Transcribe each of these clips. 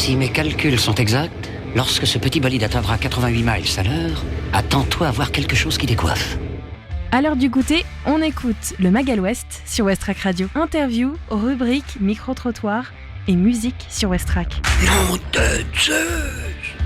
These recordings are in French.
Si mes calculs sont exacts, lorsque ce petit bolide atteindra 88 miles à l'heure, attends-toi à voir quelque chose qui décoiffe. À l'heure du goûter, on écoute le Magal West sur Westrack Radio. Interview, rubrique, micro-trottoir et musique sur Westrack. Nom de Zeus!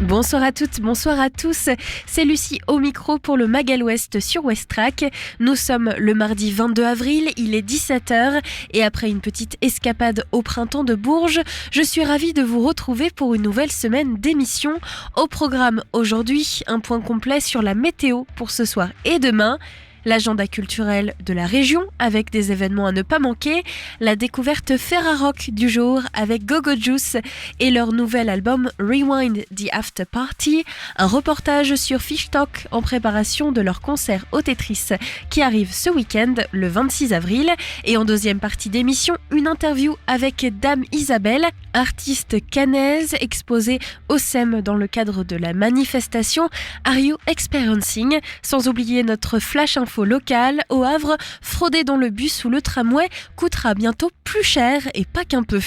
Bonsoir à toutes, bonsoir à tous. C'est Lucie au micro pour le Magal West sur Westrack. Nous sommes le mardi 22 avril, il est 17h et après une petite escapade au printemps de Bourges, je suis ravie de vous retrouver pour une nouvelle semaine d'émission. Au programme aujourd'hui, un point complet sur la météo pour ce soir et demain. L'agenda culturel de la région avec des événements à ne pas manquer, la découverte Ferrarock du jour avec Go Go Juice et leur nouvel album Rewind the After Party, un reportage sur Fish Talk en préparation de leur concert au Tetris qui arrive ce week-end le 26 avril et en deuxième partie d'émission, une interview avec Dame Isabelle, artiste caennaise exposée au SEM dans le cadre de la manifestation Are You Experiencing, sans oublier notre flash info local au Havre, frauder dans le bus ou le tramway coûtera bientôt plus cher et pas qu'un peu.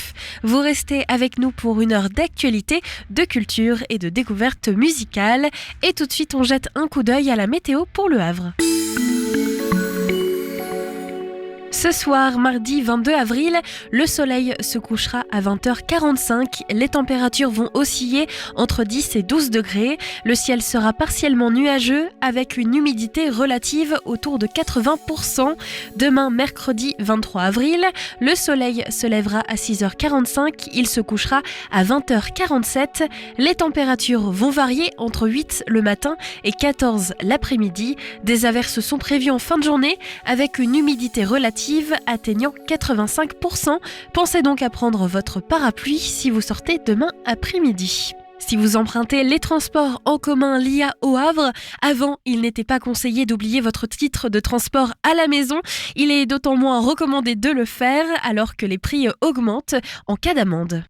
Vous restez avec nous pour une heure d'actualité, de culture et de découverte musicale. Et tout de suite, on jette un coup d'œil à la météo pour le Havre. Ce soir, mardi 22 avril, le soleil se couchera à 20h45. Les températures vont osciller entre 10 et 12 degrés. Le ciel sera partiellement nuageux avec une humidité relative autour de 80%. Demain, mercredi 23 avril, le soleil se lèvera à 6h45. Il se couchera à 20h47. Les températures vont varier entre 8 le matin et 14 l'après-midi. Des averses sont prévues en fin de journée avec une humidité relative atteignant 85%. Pensez donc à prendre votre parapluie si vous sortez demain après-midi. Si vous empruntez les transports en commun LIA au Havre, avant, il n'était pas conseillé d'oublier votre titre de transport à la maison. Il est d'autant moins recommandé de le faire alors que les prix augmentent en cas d'amende.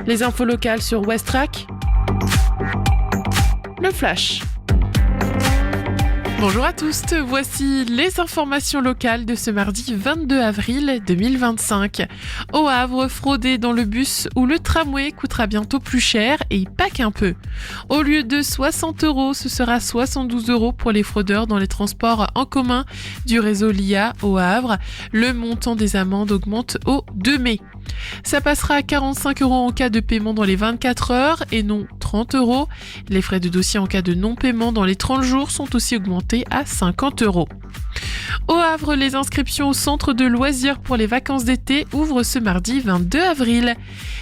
Les infos locales sur Westrack. Le Flash. Bonjour à tous, voici les informations locales de ce mardi 22 avril 2025. Au Havre, frauder dans le bus ou le tramway coûtera bientôt plus cher et pas qu'un peu. Au lieu de 60 €, ce sera 72 € pour les fraudeurs dans les transports en commun du réseau LIA au Havre. Le montant des amendes augmente au 2 mai. Ça passera à 45 € en cas de paiement dans les 24 heures et non 30 €. Les frais de dossier en cas de non-paiement dans les 30 jours sont aussi augmentés à 50 €. Au Havre, les inscriptions au centre de loisirs pour les vacances d'été ouvrent ce mardi 22 avril.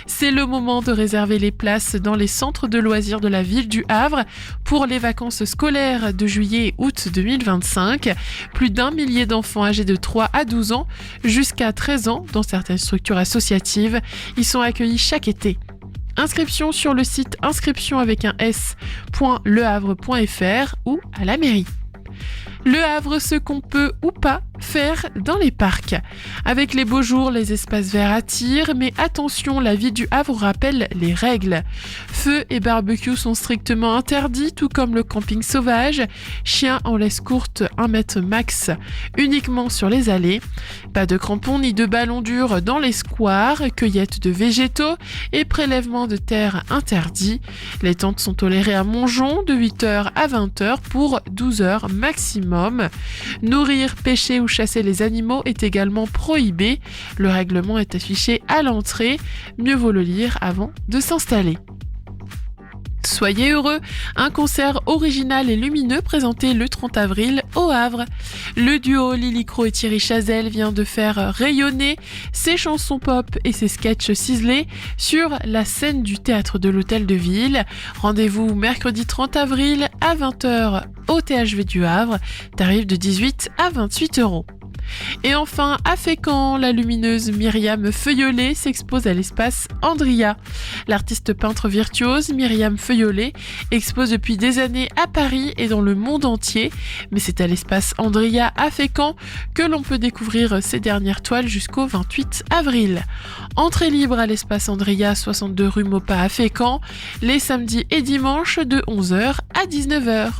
C'est le moment de réserver les places dans les centres de loisirs de la ville du Havre pour les vacances scolaires de juillet et août 2025. Plus d'1 millier d'enfants âgés de 3 à 12 ans jusqu'à 13 ans dans certaines structures associatives y sont accueillis chaque été. Inscription sur le site inscription.lehavre.fr ou à la mairie. Le Havre, ce qu'on peut ou pas faire dans les parcs. Avec les beaux jours, les espaces verts attirent, mais attention, la ville du Havre rappelle les règles. Feux et barbecue sont strictement interdits, tout comme le camping sauvage. Chiens en laisse courte, 1 mètre max, uniquement sur les allées. Pas de crampons ni de ballons durs dans les squares, cueillette de végétaux et prélèvement de terre interdit. Les tentes sont tolérées à Montjon de 8h à 20h pour 12 heures maximum. Nourrir, pêcher ou chasser les animaux est également prohibé. Le règlement est affiché à l'entrée. Mieux vaut le lire avant de s'installer. Soyez heureux, un concert original et lumineux présenté le 30 avril au Havre. Le duo Lily Crow et Thierry Chazelle vient de faire rayonner ses chansons pop et ses sketchs ciselés sur la scène du théâtre de l'Hôtel de Ville. Rendez-vous mercredi 30 avril à 20h au THV du Havre, tarif de 18 à 28 €. Et enfin, à Fécamp, la lumineuse Myriam Feuillolet s'expose à l'espace Andria. L'artiste peintre virtuose Myriam Feuillolet expose depuis des années à Paris et dans le monde entier, mais c'est à l'espace Andria à Fécamp que l'on peut découvrir ses dernières toiles jusqu'au 28 avril. Entrée libre à l'espace Andria, 62 rue Maupas à Fécamp, les samedis et dimanches de 11h à 19h.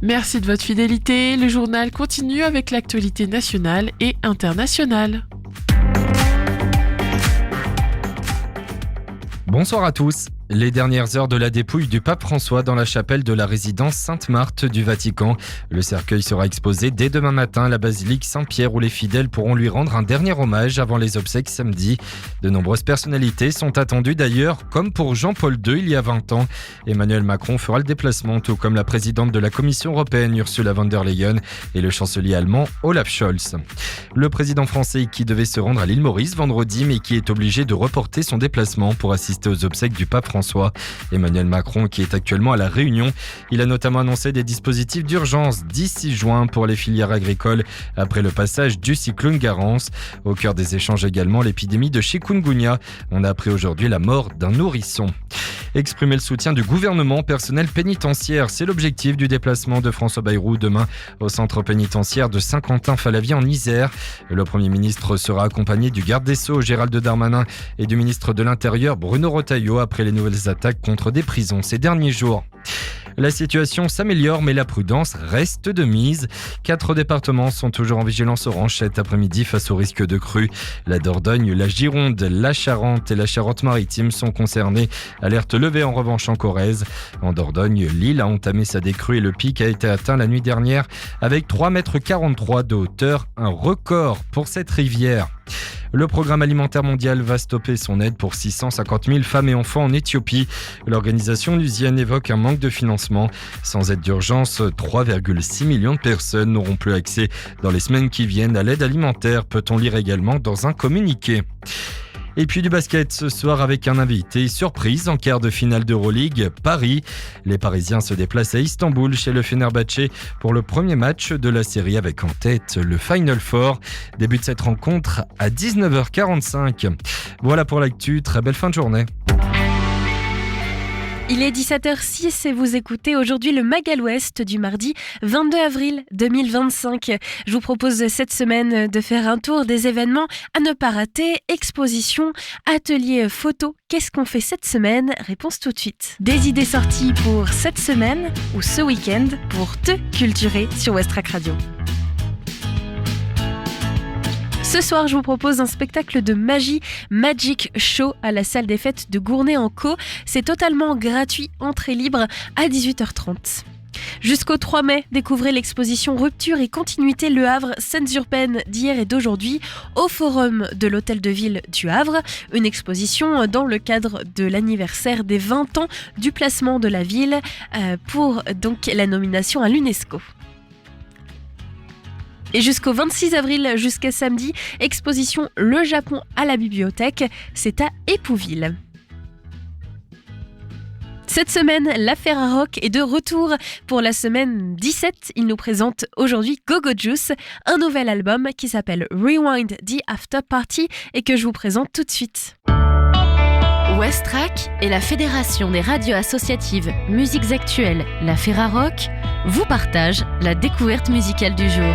Merci de votre fidélité, le journal continue avec l'actualité nationale et internationale. Bonsoir à tous. Les dernières heures de la dépouille du pape François dans la chapelle de la résidence Sainte-Marthe du Vatican. Le cercueil sera exposé dès demain matin à la basilique Saint-Pierre où les fidèles pourront lui rendre un dernier hommage avant les obsèques samedi. De nombreuses personnalités sont attendues d'ailleurs, comme pour Jean-Paul II il y a 20 ans. Emmanuel Macron fera le déplacement, tout comme la présidente de la Commission européenne Ursula von der Leyen et le chancelier allemand Olaf Scholz. Le président français qui devait se rendre à l'île Maurice vendredi mais qui est obligé de reporter son déplacement pour assister aux obsèques du pape François. Emmanuel Macron qui est actuellement à La Réunion. Il a notamment annoncé des dispositifs d'urgence d'ici juin pour les filières agricoles après le passage du cyclone Garance. Au cœur des échanges également, l'épidémie de chikungunya. On a appris aujourd'hui la mort d'un nourrisson. Exprimer le soutien du gouvernement personnel pénitentiaire, c'est l'objectif du déplacement de François Bayrou demain au centre pénitentiaire de Saint-Quentin-Fallavier en Isère. Le Premier ministre sera accompagné du garde des Sceaux Gérald Darmanin et du ministre de l'Intérieur Bruno Retailleau après les nouvelles attaques contre des prisons ces derniers jours. La situation s'améliore mais la prudence reste de mise. 4 départements sont toujours en vigilance orange cet après-midi face au risque de crue. La Dordogne, la Gironde, la Charente et la Charente-Maritime sont concernés. Alerte levée en revanche en Corrèze. En Dordogne, l'île a entamé sa décrue et le pic a été atteint la nuit dernière avec 3,43 m de hauteur, un record pour cette rivière. Le programme alimentaire mondial va stopper son aide pour 650 000 femmes et enfants en Éthiopie. L'organisation onusienne évoque un manque de financement. Sans aide d'urgence, 3,6 millions de personnes n'auront plus accès dans les semaines qui viennent à l'aide alimentaire, peut-on lire également dans un communiqué. Et puis du basket ce soir avec un invité surprise en quart de finale d'Euroleague, Paris. Les Parisiens se déplacent à Istanbul chez le Fenerbahçe pour le premier match de la série avec en tête le Final Four. Début de cette rencontre à 19h45. Voilà pour l'actu, très belle fin de journée. Il est 17h06 et vous écoutez aujourd'hui le Magal Ouest du mardi 22 avril 2025. Je vous propose cette semaine de faire un tour des événements à ne pas rater. Exposition, atelier photo. Qu'est-ce qu'on fait cette semaine ? Réponse tout de suite. Des idées sorties pour cette semaine ou ce week-end pour te culturer sur Westrack Radio. Ce soir, je vous propose un spectacle de magie, Magic Show, à la salle des fêtes de Gournay-en-Caux. C'est totalement gratuit, entrée libre à 18h30. Jusqu'au 3 mai, découvrez l'exposition Rupture et Continuité Le Havre, scènes urbaines d'hier et d'aujourd'hui au forum de l'Hôtel de Ville du Havre. Une exposition dans le cadre de l'anniversaire des 20 ans du placement de la ville pour donc la nomination à l'UNESCO. Et jusqu'au 26 avril, jusqu'à samedi, exposition Le Japon à la bibliothèque, c'est à Épouville. Cette semaine, la Ferrarock est de retour pour la semaine 17. Il nous présente aujourd'hui Go-Go Juice, un nouvel album qui s'appelle Rewind the After Party et que je vous présente tout de suite. Westrack et la Fédération des radios associatives Musiques Actuelles, la Ferrarock, vous partagent la découverte musicale du jour.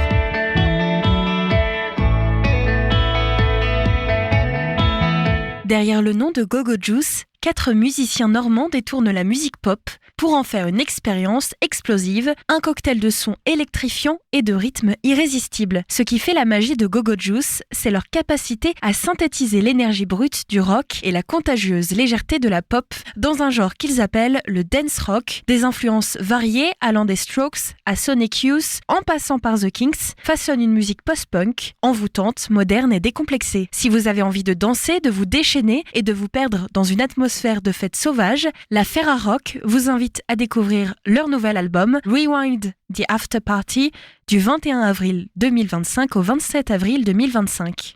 Derrière le nom de Go-Go Juice, 4 musiciens normands détournent la musique pop pour en faire une expérience explosive, un cocktail de sons électrifiants et de rythmes irrésistibles. Ce qui fait la magie de Go-Go Juice, c'est leur capacité à synthétiser l'énergie brute du rock et la contagieuse légèreté de la pop dans un genre qu'ils appellent le dance rock, des influences variées allant des Strokes à Sonic Youth, en passant par The Kinks, façonnent une musique post-punk, envoûtante, moderne et décomplexée. Si vous avez envie de danser, de vous déchaîner et de vous perdre dans une atmosphère de fête sauvage, la Ferrarock vous invite à découvrir leur nouvel album Rewind the After Party du 21 avril 2025 au 27 avril 2025.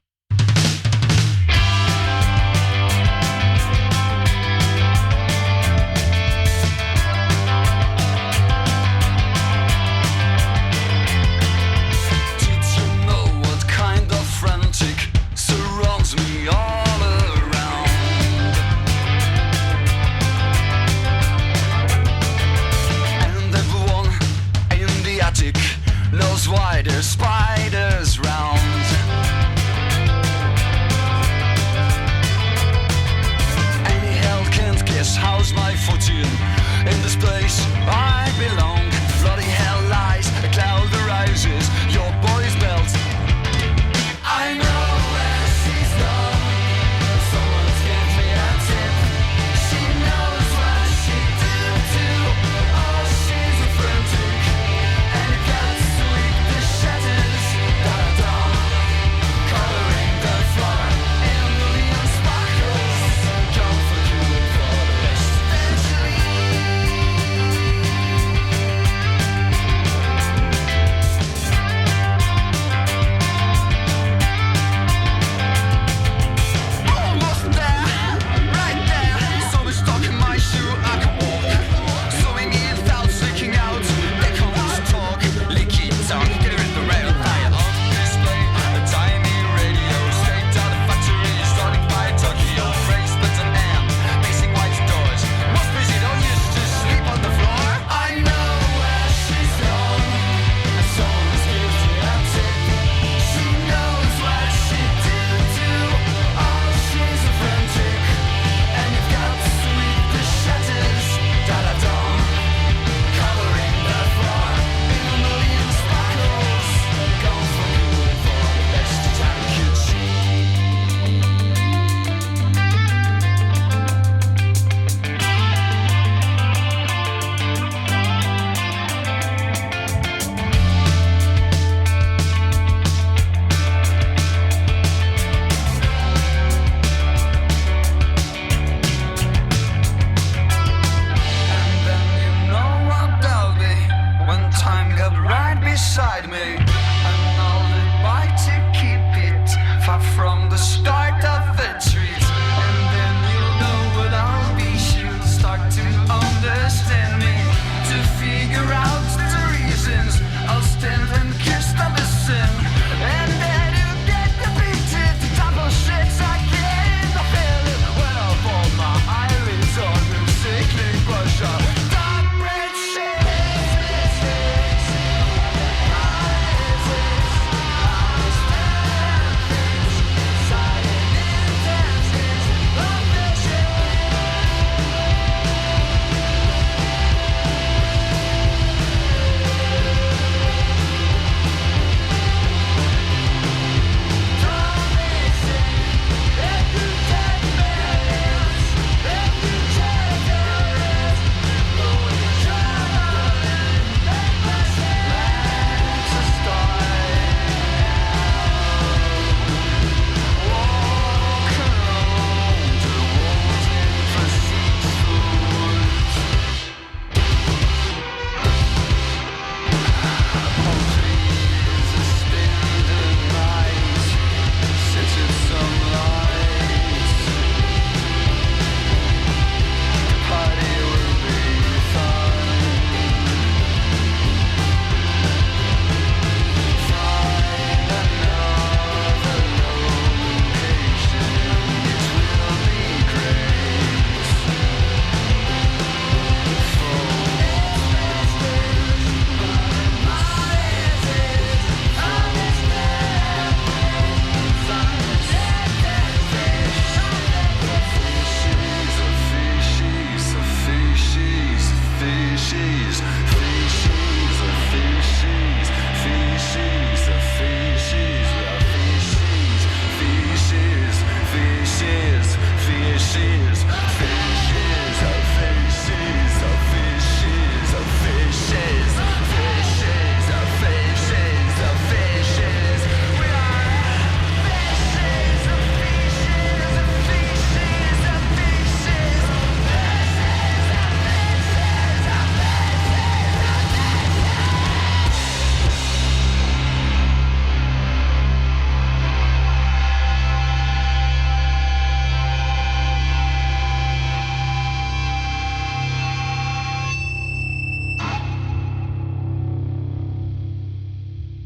Knows why there's spiders round.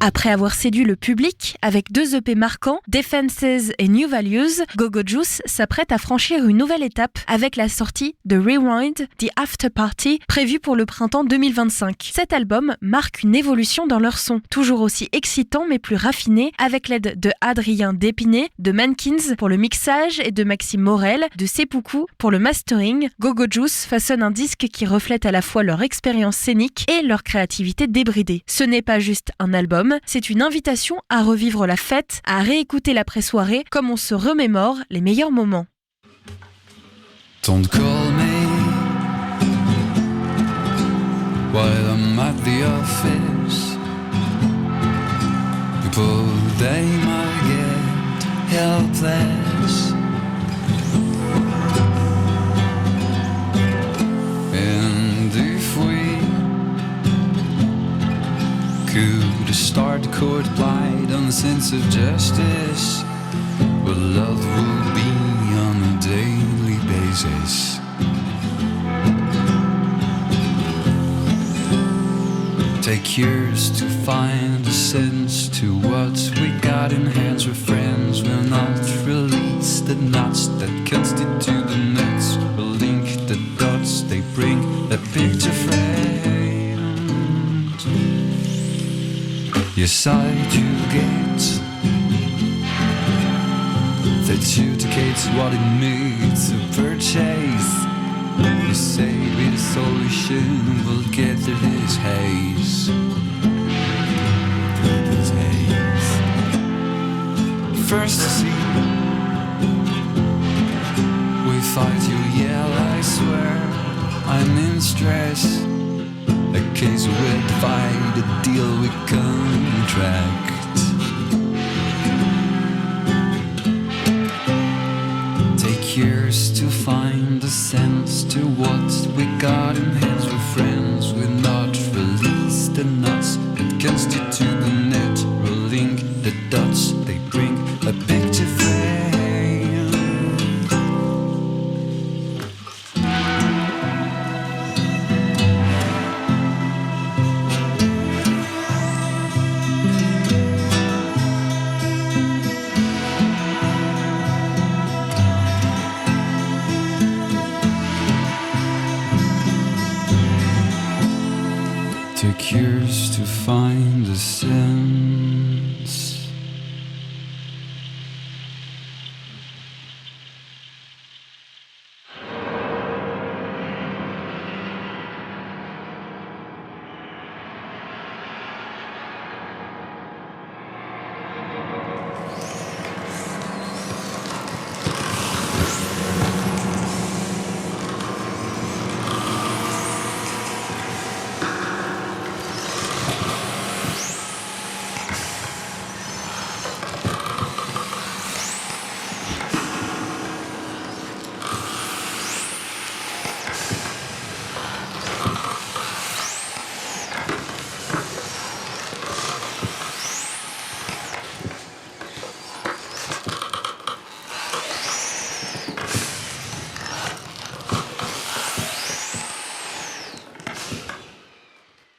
Après avoir séduit le public avec 2 EP marquants, Defenses et New Values, Go-Go Juice s'apprête à franchir une nouvelle étape avec la sortie de Rewind, The After Party, prévue pour le printemps 2025. Cet album marque une évolution dans leur son, toujours aussi excitant mais plus raffiné, avec l'aide de Adrien Dépiné, de Mankins pour le mixage et de Maxime Morel, de Seppuku pour le mastering. Go-Go Juice façonne un disque qui reflète à la fois leur expérience scénique et leur créativité débridée. Ce n'est pas juste un album, c'est une invitation à revivre la fête, à réécouter l'après-soirée comme on se remémore les meilleurs moments. Don't call me while I'm at the office. People, they might get helpless. And if we could start court blind on the sense of justice, well, love will be on a daily basis. Take years to find a sense to what we got in hands. We're friends, we'll not release the knots that constitute the nuts. We'll link the dots, they bring a picture frame. Your side you get that adjudicates what it means to purchase. You say be the solution, we'll get through this haze. Through this haze. First scene, we fight, you yell, I swear I'm in stress. A case with fight, a deal we contract. Take years to find a sense to what we got in hands. We're friends, we're not release the nuts that constitute the net. We'll link the dots, they bring a picture frame. Took years to find a sense.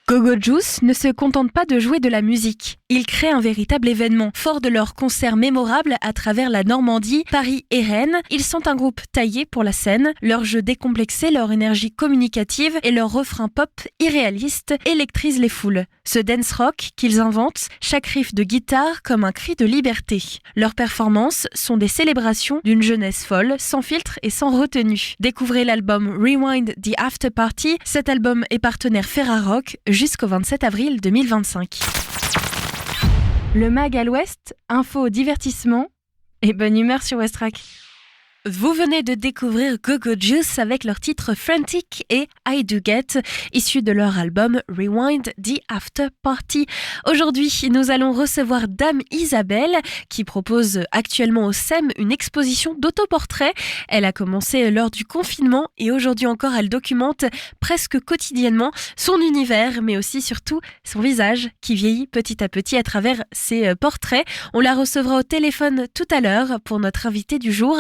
Go-Go Juice ne se contente pas de jouer de la musique. Ils créent un véritable événement. Fort de leurs concerts mémorables à travers la Normandie, Paris et Rennes, ils sont un groupe taillé pour la scène. Leur jeu décomplexé, leur énergie communicative et leur refrain pop irréaliste électrisent les foules. Ce dance rock qu'ils inventent, chaque riff de guitare comme un cri de liberté. Leurs performances sont des célébrations d'une jeunesse folle, sans filtre et sans retenue. Découvrez l'album Rewind, The After Party. Cet album est partenaire Ferrarock jusqu'au 27 avril 2025. Le Mag à l'Ouest, info, divertissement et bonne humeur sur Westrack. Vous venez de découvrir Go-Go Juice avec leur titre Frantic et I Do Get, issus de leur album Rewind, The After Party. Aujourd'hui, nous allons recevoir Dame Isabelle, qui propose actuellement au SEM une exposition d'autoportraits. Elle a commencé lors du confinement et aujourd'hui encore, elle documente presque quotidiennement son univers, mais aussi surtout son visage qui vieillit petit à petit à travers ses portraits. On la recevra au téléphone tout à l'heure pour notre invité du jour.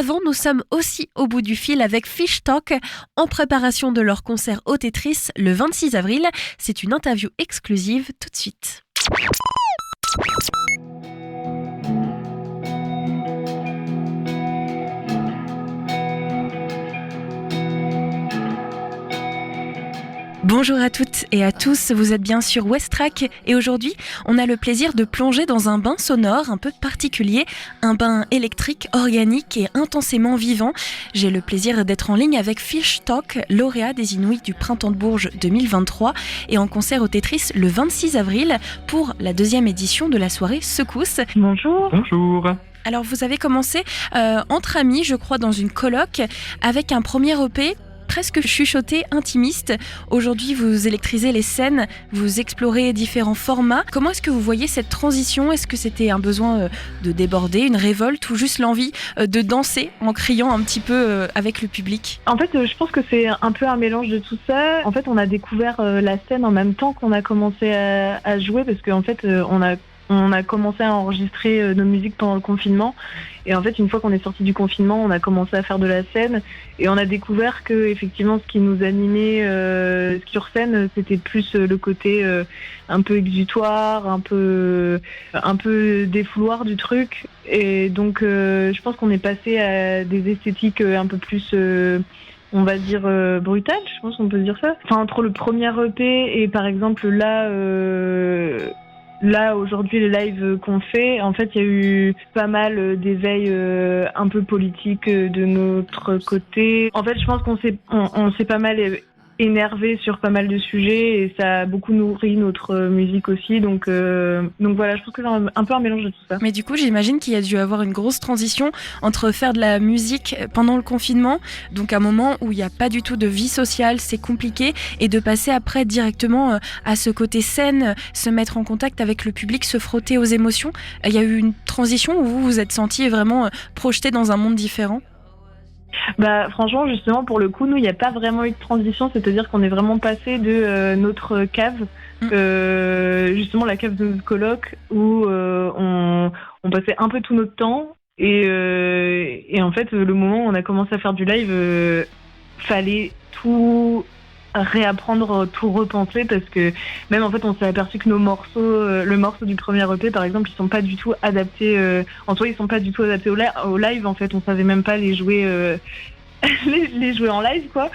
Avant, nous sommes aussi au bout du fil avec Fish Talk en préparation de leur concert au Tetris le 26 avril. C'est une interview exclusive tout de suite. Bonjour à toutes et à tous, vous êtes bien sur Westrack et aujourd'hui on a le plaisir de plonger dans un bain sonore un peu particulier, un bain électrique, organique et intensément vivant. J'ai le plaisir d'être en ligne avec Fish Talk, lauréat des Inouïs du Printemps de Bourges 2023 et en concert au Tetris le 26 avril pour la 2e édition de la soirée Secousse. Bonjour. Bonjour. Alors vous avez commencé entre amis, je crois, dans une coloc avec un premier EP presque chuchoté, intimiste. Aujourd'hui, vous électrisez les scènes, vous explorez différents formats. Comment est-ce que vous voyez cette transition ? Est-ce que c'était un besoin de déborder, une révolte ou juste l'envie de danser en criant un petit peu avec le public ? En fait, je pense que c'est un peu un mélange de tout ça. En fait, on a découvert la scène en même temps qu'on a commencé à jouer parce qu'en fait, on a commencé à enregistrer nos musiques pendant le confinement. Et en fait, une fois qu'on est sorti du confinement, on a commencé à faire de la scène. Et on a découvert que, effectivement, ce qui nous animait sur scène, c'était plus le côté un peu exutoire, un peu défouloir du truc. Et donc, je pense qu'on est passé à des esthétiques un peu plus... on va dire brutal, je pense qu'on peut dire ça. Enfin, entre le premier EP et par exemple là, aujourd'hui, les lives qu'on fait, en fait, il y a eu pas mal d'éveils un peu politiques de notre côté. En fait, je pense qu'on s'est pas mal énervé sur pas mal de sujets et ça a beaucoup nourri notre musique aussi. Donc voilà, je pense que c'est un peu un mélange de tout ça. Mais du coup, j'imagine qu'il y a dû avoir une grosse transition entre faire de la musique pendant le confinement, donc un moment où il n'y a pas du tout de vie sociale, c'est compliqué, et de passer après directement à ce côté scène, se mettre en contact avec le public, se frotter aux émotions. Il y a eu une transition où vous vous êtes senti vraiment projeté dans un monde différent ? Bah franchement, justement, pour le coup, nous, il n'y a pas vraiment eu de transition, c'est-à-dire qu'on est vraiment passé de notre cave, justement la cave de notre coloc, où on passait un peu tout notre temps, et en fait, le moment où on a commencé à faire du live, fallait tout réapprendre, tout repenser, parce que même en fait on s'est aperçu que nos morceaux, le morceau du premier EP par exemple, ils sont pas du tout adaptés en soi, ils sont pas du tout adaptés au live. En fait, on savait même pas les jouer les jouer en live, quoi.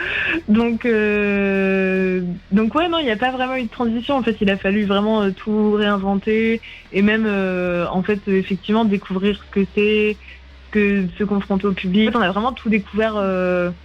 Donc ouais, non, il n'y a pas vraiment eu de transition. En fait, il a fallu vraiment tout réinventer et même en fait effectivement découvrir ce que c'est, que se confronter au public. En fait, on a vraiment tout découvert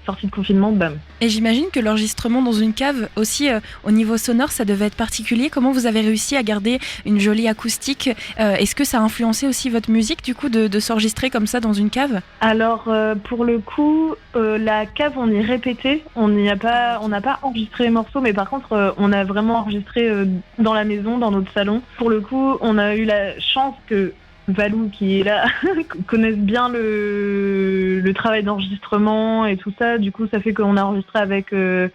sortie de confinement, bam. Et j'imagine que l'enregistrement dans une cave aussi, au niveau sonore, ça devait être particulier. Comment vous avez réussi à garder une jolie acoustique ? Est-ce que ça a influencé aussi votre musique, du coup, de s'enregistrer comme ça dans une cave ? Alors, pour le coup, la cave, on y répétait. On n'a pas enregistré les morceaux, mais par contre, on a vraiment enregistré dans la maison, dans notre salon. Pour le coup, on a eu la chance que Valou qui est là connaissent bien le travail d'enregistrement et tout ça. Du coup, ça fait qu'on a enregistré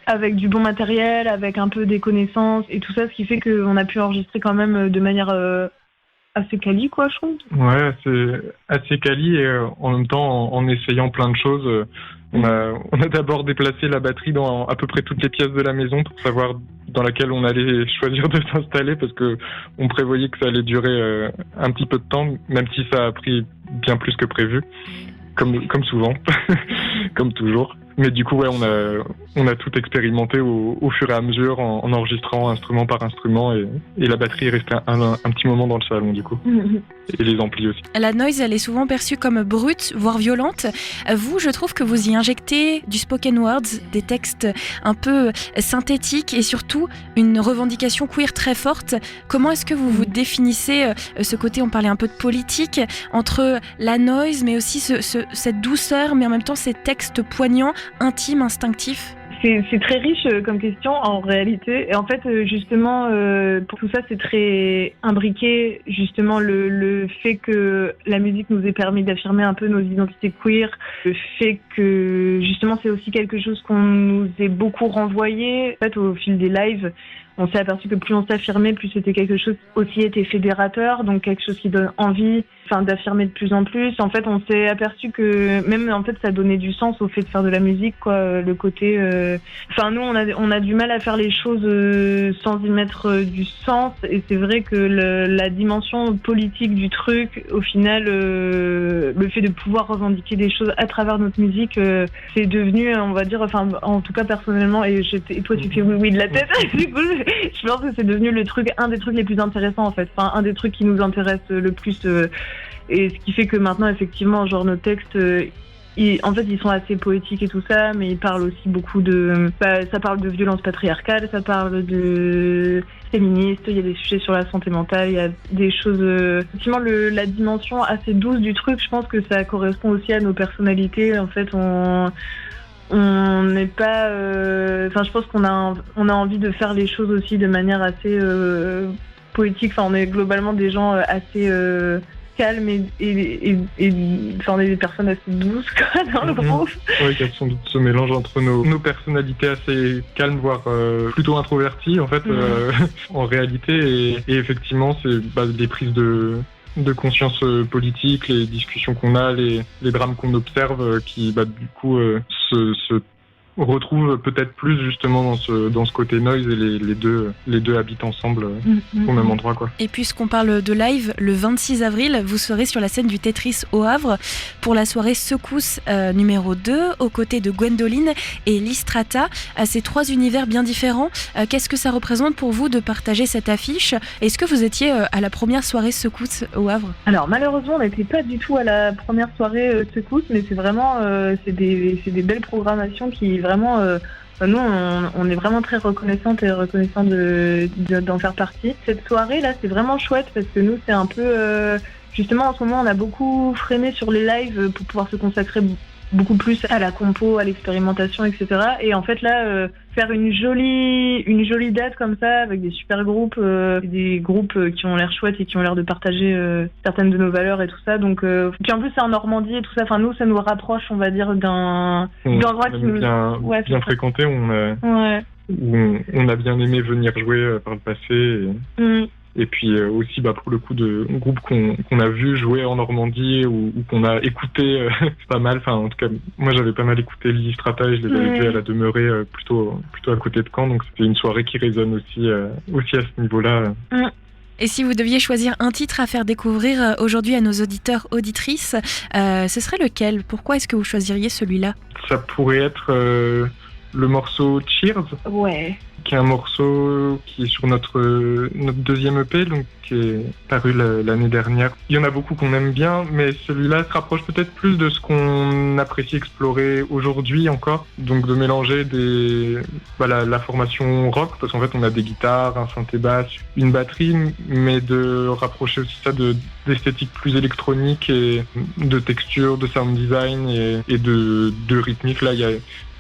avec du bon matériel, avec un peu des connaissances et tout ça, ce qui fait qu'on a pu enregistrer quand même de manière assez quali, quoi, je trouve. Ouais, c'est assez quali et en même temps, en essayant plein de choses, on a d'abord déplacé la batterie dans à peu près toutes les pièces de la maison pour savoir dans laquelle on allait choisir de s'installer, parce que on prévoyait que ça allait durer un petit peu de temps, même si ça a pris bien plus que prévu, comme souvent, comme toujours. Mais du coup, ouais, on a tout expérimenté au fur et à mesure en enregistrant instrument par instrument et la batterie est restée un petit moment dans le salon, du coup. Et les amplis aussi. La noise, elle est souvent perçue comme brute, voire violente. Vous, je trouve que vous y injectez du spoken words, des textes un peu synthétiques et surtout une revendication queer très forte. Comment est-ce que vous vous définissez ce côté, on parlait un peu de politique, entre la noise, mais aussi cette douceur, mais en même temps ces textes poignants, intimes, instinctifs? C'est très riche comme question en réalité. Et en fait, justement, pour tout ça, c'est très imbriqué. Justement, le fait que la musique nous ait permis d'affirmer un peu nos identités queer, le fait que justement, c'est aussi quelque chose qu'on nous ait beaucoup renvoyé. En fait, au fil des lives, on s'est aperçu que plus on s'affirmait, plus c'était quelque chose aussi était fédérateur, donc quelque chose qui donne envie, d'affirmer de plus en plus. En fait, on s'est aperçu que même en fait ça donnait du sens au fait de faire de la musique, quoi. Le côté, nous on a du mal à faire les choses sans y mettre du sens, et c'est vrai que la dimension politique du truc, au final, le fait de pouvoir revendiquer des choses à travers notre musique, c'est devenu, on va dire, en tout cas personnellement, et toi tu fais oui de la tête. Du coup, je pense que c'est devenu un des trucs les plus intéressants en fait, un des trucs qui nous intéresse le plus, et ce qui fait que maintenant effectivement, genre nos textes, ils sont assez poétiques et tout ça, mais ils parlent aussi beaucoup ça parle de violence patriarcale, ça parle de féministe, il y a des sujets sur la santé mentale, il y a des choses, effectivement la dimension assez douce du truc, je pense que ça correspond aussi à nos personnalités. En fait, on n'est pas, je pense qu'on a envie de faire les choses aussi de manière assez poétique. On est globalement des gens assez calmes et on est des personnes assez douces, quoi, dans le groupe. Oui, il y a sans doute ce mélange entre nos personnalités assez calmes, voire plutôt introverties en fait, en réalité, et effectivement c'est des prises de conscience politique, les discussions qu'on a, les drames qu'on observe, qui du coup se retrouvent peut-être plus justement dans ce côté noise, et les deux habitent ensemble au même endroit, quoi. Et puisqu'on parle de live, le 26 avril, vous serez sur la scène du Tetris au Havre pour la soirée Secousse numéro 2, aux côtés de Gwendoline et Listrata. Ces 3 univers bien différents, qu'est-ce que ça représente pour vous de partager cette affiche ? Est-ce que vous étiez à la première soirée Secousse au Havre ? Alors malheureusement, on n'était pas du tout à la première soirée Secousse, mais c'est vraiment c'est des belles programmations qui vraiment, nous on est vraiment très reconnaissants d'en faire partie. Cette soirée là, c'est vraiment chouette parce que nous c'est un peu justement en ce moment on a beaucoup freiné sur les lives pour pouvoir se consacrer beaucoup plus à la compo, à l'expérimentation, etc. Et en fait là, faire une jolie date comme ça avec des super groupes, des groupes qui ont l'air chouettes et qui ont l'air de partager certaines de nos valeurs et tout ça. Donc puis en plus c'est en Normandie et tout ça. Nous ça nous rapproche, on va dire, d'un endroit qui nous bien fréquenté. Où on a bien aimé venir jouer par le passé. Et puis aussi pour le coup de groupes qu'on a vu jouer en Normandie ou qu'on a écouté pas mal. En tout cas, moi j'avais pas mal écouté Listrata et je les avais vus à la demeurée plutôt à côté de Caen. Donc c'était une soirée qui résonne aussi à ce niveau-là. Et si vous deviez choisir un titre à faire découvrir aujourd'hui à nos auditeurs, auditrices, ce serait lequel ? Pourquoi est-ce que vous choisiriez celui-là ? Ça pourrait être le morceau Cheers. Ouais. Qui est un morceau qui est sur notre deuxième EP, donc qui est paru l'année dernière. Il y en a beaucoup qu'on aime bien, mais celui-là se rapproche peut-être plus de ce qu'on apprécie explorer aujourd'hui encore. Donc de mélanger la formation rock, parce qu'en fait on a des guitares, un synthé basse, une batterie, mais de rapprocher aussi ça d'esthétique plus électronique et de texture, de sound design et de rythmique. Là il y a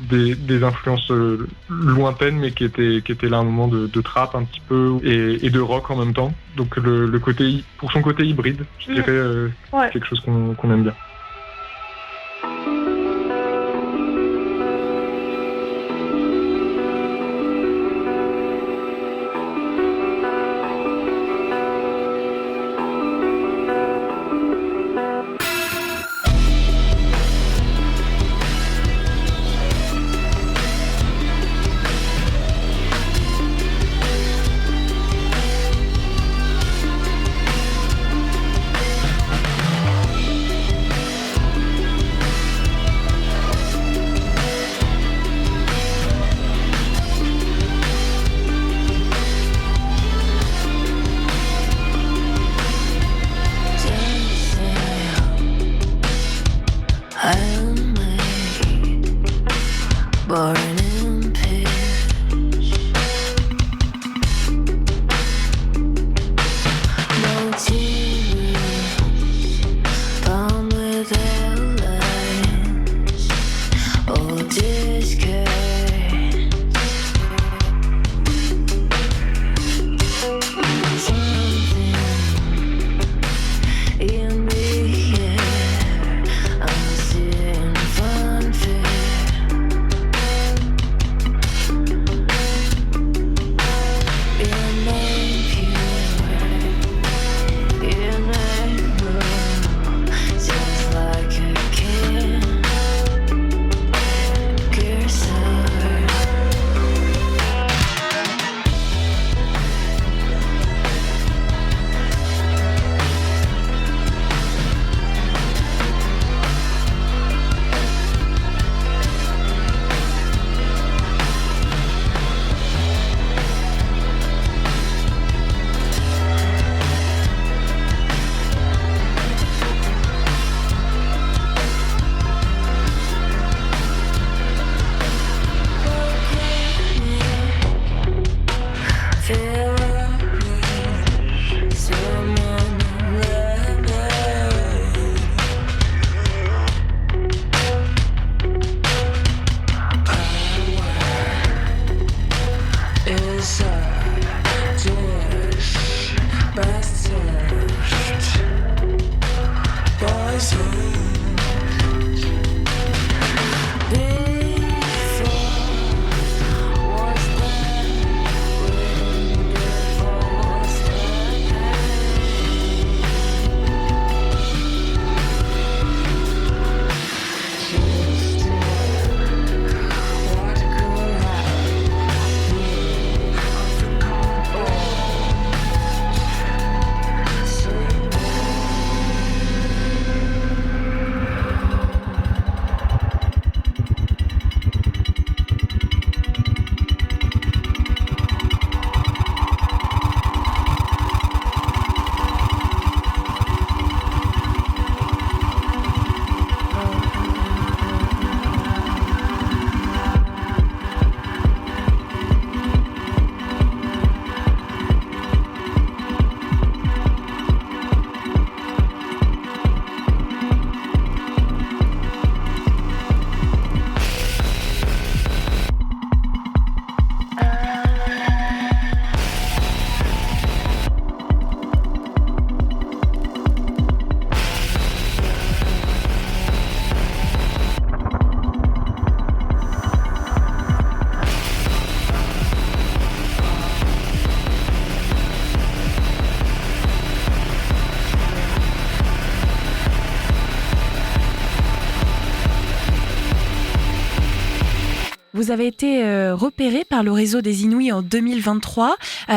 des influences lointaines, mais qui étaient là à un moment de trap un petit peu et de rock en même temps. Donc le côté, pour son côté hybride, je dirais quelque chose qu'on aime bien. Vous avez été repéré par le réseau des Inouïs en 2023.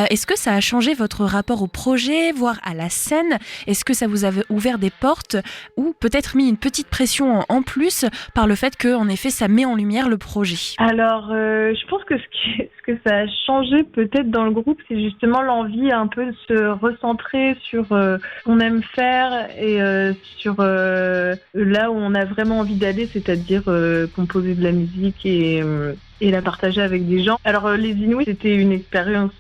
Est-ce que ça a changé votre rapport au projet, voire à la scène ? Est-ce que ça vous a ouvert des portes ou peut-être mis une petite pression en plus par le fait que, en effet, ça met en lumière le projet ? Alors, je pense que ce que ça a changé peut-être dans le groupe, c'est justement l'envie un peu de se recentrer sur ce qu'on aime faire et sur là où on a vraiment envie d'aller, c'est-à-dire composer de la musique et la partager avec des gens. Alors les Inouïs, c'était une expérience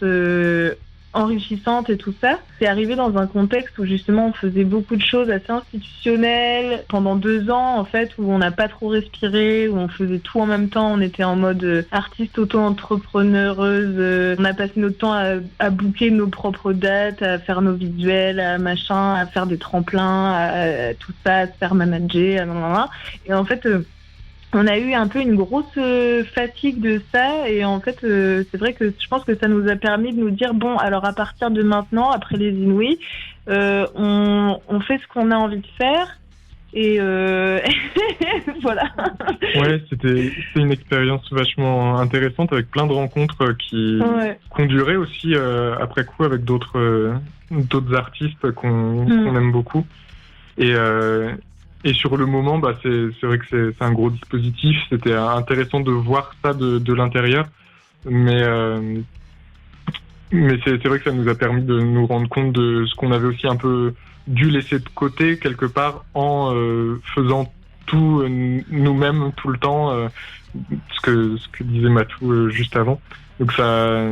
enrichissante et tout ça. C'est arrivé dans un contexte où justement on faisait beaucoup de choses assez institutionnelles pendant 2 ans en fait, où on n'a pas trop respiré, où on faisait tout en même temps. On était en mode artiste auto-entrepreneureuse. On a passé notre temps à booker nos propres dates, à faire nos visuels, à machin, à faire des tremplins, à tout ça, à se faire manager, et en fait on a eu un peu une grosse fatigue de ça et en fait c'est vrai que je pense que ça nous a permis de nous dire bon alors à partir de maintenant après les Inouïs on fait ce qu'on a envie de faire et voilà. Ouais, c'était une expérience vachement intéressante avec plein de rencontres qui ont duré aussi après coup avec d'autres artistes qu'on aime beaucoup et sur le moment, c'est vrai que c'est un gros dispositif. C'était intéressant de voir ça de l'intérieur, mais c'est vrai que ça nous a permis de nous rendre compte de ce qu'on avait aussi un peu dû laisser de côté quelque part en faisant tout nous-mêmes tout le temps, ce que disait Matou juste avant. Donc ça,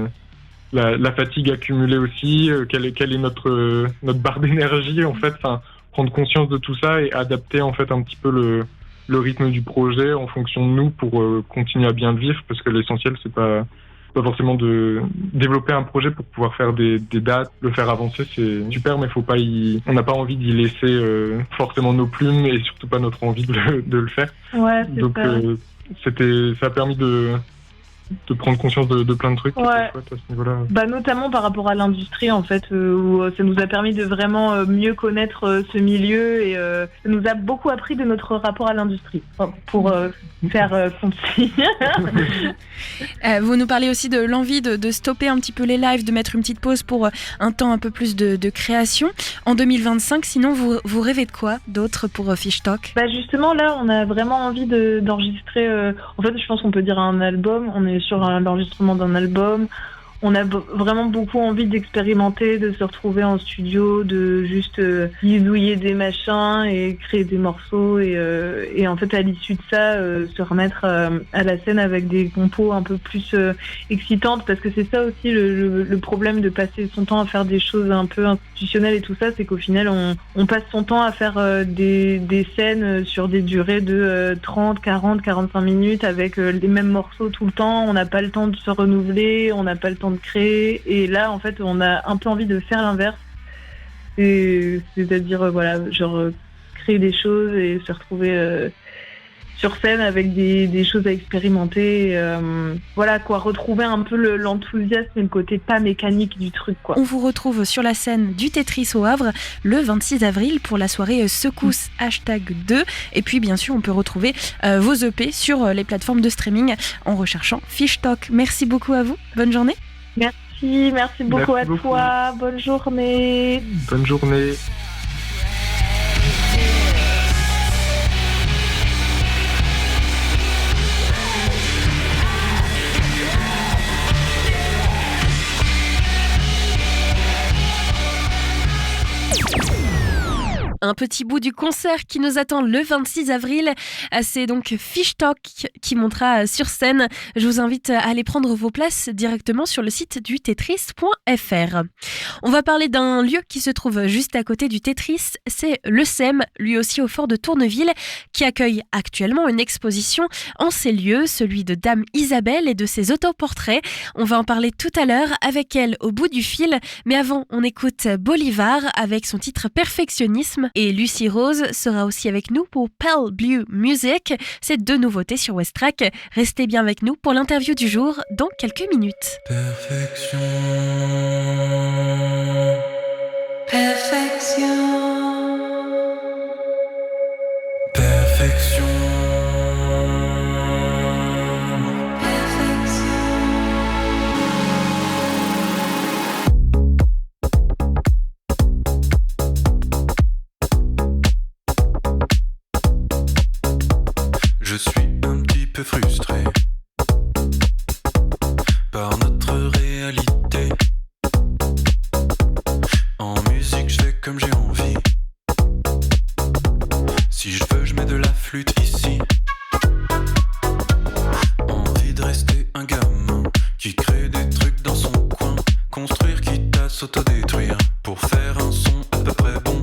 la fatigue accumulée aussi, quelle est notre barre d'énergie en fait. Enfin, prendre conscience de tout ça et adapter en fait un petit peu le rythme du projet en fonction de nous pour continuer à bien le vivre, parce que l'essentiel c'est pas forcément de développer un projet pour pouvoir faire des dates, le faire avancer, c'est super, mais on n'a pas envie d'y laisser forcément nos plumes et surtout pas notre envie de le faire. Ouais, c'est donc ça. Ça a permis de prendre conscience de plein de trucs. Ouais. Chouette à ce niveau-là. Notamment par rapport à l'industrie en fait, où ça nous a permis de vraiment mieux connaître ce milieu et ça nous a beaucoup appris de notre rapport à l'industrie, pour faire concis. Vous nous parlez aussi de l'envie de stopper un petit peu les lives, de mettre une petite pause pour un temps un peu plus de création. En 2025, sinon vous rêvez de quoi d'autre pour Fish Talk ? Justement là, on a vraiment envie d'enregistrer, en fait je pense qu'on peut dire un album, on est sur l'enregistrement d'un album. On a vraiment beaucoup envie d'expérimenter, de se retrouver en studio, de juste bidouiller des machins et créer des morceaux et en fait à l'issue de ça se remettre à la scène avec des compos un peu plus excitantes, parce que c'est ça aussi le problème de passer son temps à faire des choses un peu institutionnelles et tout ça, c'est qu'au final on passe son temps à faire des scènes sur des durées de 30, 40, 45 minutes avec les mêmes morceaux tout le temps. On n'a pas le temps de se renouveler, on n'a pas le temps de créer, et là en fait on a un peu envie de faire l'inverse, c'est-à-dire créer des choses et se retrouver sur scène avec des choses à expérimenter. Voilà quoi, retrouver un peu l'enthousiasme et le côté pas mécanique du truc quoi. On vous retrouve sur la scène du Tetris au Havre le 26 avril pour la soirée Secousse #2. Et puis bien sûr on peut retrouver vos EP sur les plateformes de streaming en recherchant Fish Talk. Merci beaucoup à vous, bonne journée. Merci beaucoup à toi, bonne journée. Bonne journée. Un petit bout du concert qui nous attend le 26 avril. C'est donc Fish Talk qui montera sur scène. Je vous invite à aller prendre vos places directement sur le site du tetris.fr. On va parler d'un lieu qui se trouve juste à côté du Tetris. C'est le SEM, lui aussi au fort de Tourneville, qui accueille actuellement une exposition en ces lieux, celui de Dame Isabelle et de ses autoportraits. On va en parler tout à l'heure avec elle au bout du fil. Mais avant, on écoute Bolivar avec son titre Perfectionnisme. Et Lucie Rose sera aussi avec nous pour Pale Blue Music. C'est 2 nouveautés sur Westrack. Restez bien avec nous pour l'interview du jour dans quelques minutes. Perfection. Perfection. Perfection. Je suis un petit peu frustré par notre réalité. En musique, je fais comme j'ai envie. Si je veux, je mets de la flûte ici. Envie de rester un gamin qui crée des trucs dans son coin. Construire quitte à s'autodétruire pour faire un son à peu près bon.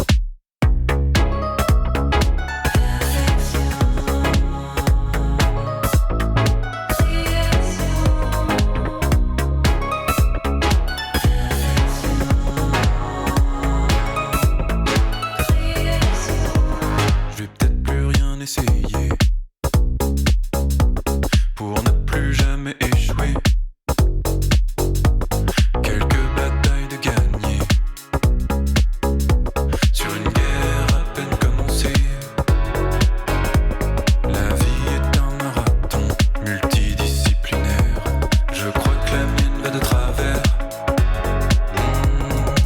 Pour ne plus jamais échouer. Quelques batailles de gagner sur une guerre à peine commencée. La vie est un marathon multidisciplinaire. Je crois que la mienne va de travers.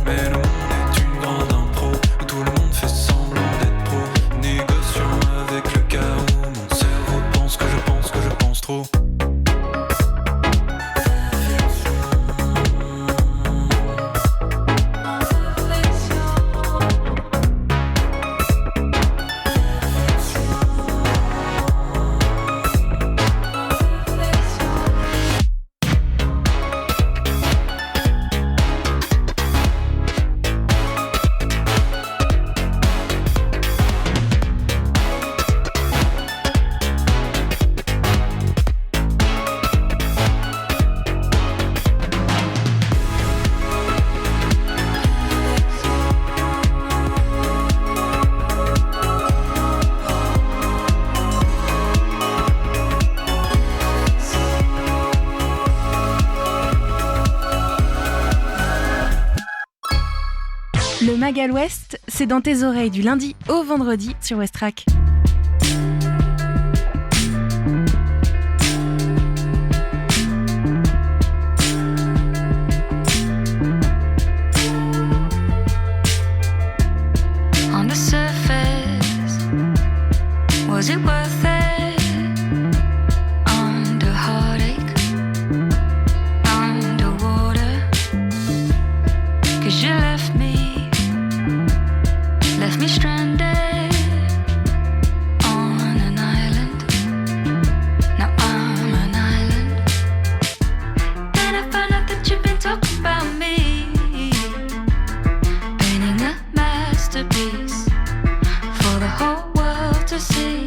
Mais le monde est une grande impro où tout le monde fait semblant d'être pro. Négocions avec le chaos. Mon cerveau pense que je pense que je pense trop. Le Magal West, c'est dans tes oreilles du lundi au vendredi sur Westrack. On the surface, was it worth it? Under heartache, underwater, 'cause you left me stranded on an island. Now I'm an island. Then I found out that you've been talking about me, painting a masterpiece for the whole world to see.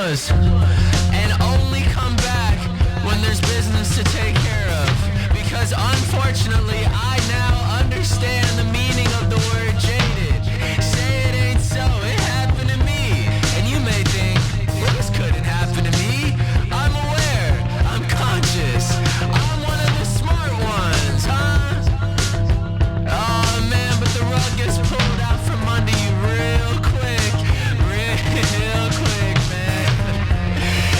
Angeles and only come back when there's business to take care of. Because unfortunately, I now understand the meaning of the word jaded. Say it ain't so, it happened to me. And you may think, well, this couldn't happen to me. I'm aware, I'm conscious, I'm one of the smart ones, huh? Oh man, but the rug gets pulled out from under you real quick, man.